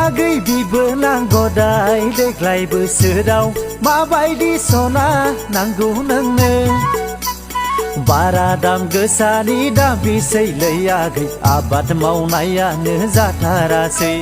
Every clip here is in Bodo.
आगै बिबोनां गदाय देग्लाय बोसोराव माबायदि सना नांगौ नोंनो बारा दाम गोसानि दाबिसैलै आगै आबाद मावनायानो जाथारासै।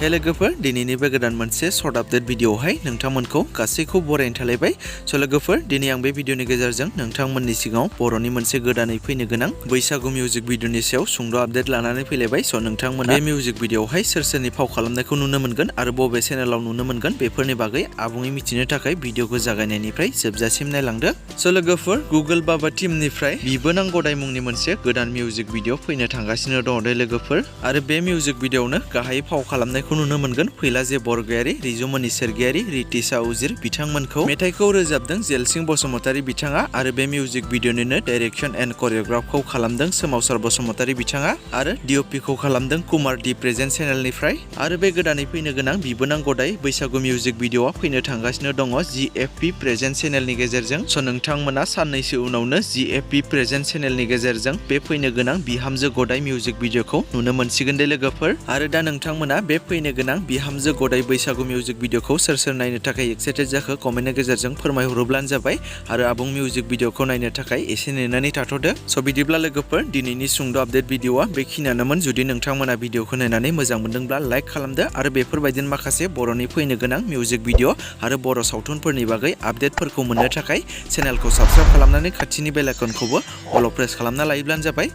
हे लोगोफोर दिनैनि बे गोदान मोनसे सर्ट आपडेट भिडिअआवहाय नोंथांमोनखौ गासैखौ बरायनो थालायबाय। स' लोगोफोर दिनै आं बे भिडिअनि गेजेरजों नोंथांमोननि सिगाङाव बर'नि मोनसे गोदानै फैनो गोनां बैसागु मिउजिक भिडिअनि सायाव सुंद' आपडेट लानानै फैलायबाय। स' नोंथांमोना बे मिउजिक भिडिअआवहाय सोर सोरनि फाव खालामनायखौ नुनो मोनगोन आरो बबे चेनेलाव नुनो मोनगोन बेफोरनि बागै आबुङै मिथिनो थाखाय भिडिअखौ जागायनायनिफ्राय जोबजासिम नायलांदो। स' लोगोफोर गुगोल बाबा टीमनिफ्राय बिबोनां गदाय मुंनि मोनसे गोदान मिउजिक भिडिअ फैनो थांगासिनो दङ दे लोगोफोर आरो बे मिउजिक भिडिअआवनो गाहायै फाव खालामनाय नुनो मोनगोन फैला जे बरगयारि, रिजु मनि सोरगियारि, रितिशा उजिर बिथांमोनखौ। मेथाइखौ रोजाबदों जेलसिं बसुमतारी बिथाङा आरो बे मिउजिक भिडिअनिनो डाइरेक्शन एन्ड करियोग्राफखौ खालामदों सोमावसार बसुमतारी बिथाङा आरो डिअपिखौ खालामदों कुमार दि प्रेजेन्ट चेनेलनिफ्राय। आरो बे गोदानै फैनो गोनां बिबोनां गदाय बैसागु मिउजिक भिडिअआ फैनो थांगासिनो दङ GFP प्रेजेन्ट चेनेलनि गेजेरजों। स' नोंथांमोना साननैसो उनावनो GFP प्रेजेन्ट चेनेलनि गेजेरजों बे फैनो गोनां बिहामजो गदाय मिउजिक भिडिअखौ नुनो मोनसिगोन दे लोगोफोर। आरो दा नोंथांमोना बे फैनो गोनां बिहामजो गदाय बैसागु मिउजिक भिडिअखौ सोर सोर नायनो थाखाय एक्साइटेड जाखो कमेन्टनि गेजेरजों फोरमायहरोब्लानो जाबाय आरो आबुं मिउजिक भिडिअखौ नायनो थाखाय एसे नेनानै थाथ'दो। स' बिदिब्ला लोगोफोर दिनैनि सुंद' आपडेट भिडिअआ बेखिनियानोमोन। जुदि नोंथांमोना भिडिअखौ नायनानै मोजां मोनदोंब्ला लाइक खालामदो आरो बेफोरबायदिनो माखासे बर'नि फैनो गोनां मिउजिक भिडिअ आरो बर' सावथुनफोरनि बागै आपडेटफोरखौ मोननो थाखाय चेनेलखौ साबस्क्राइब खालामनानै खाथिनि बेल आइकनखौबो अल प्रेस खालामना लायोब्लानो जाबाय।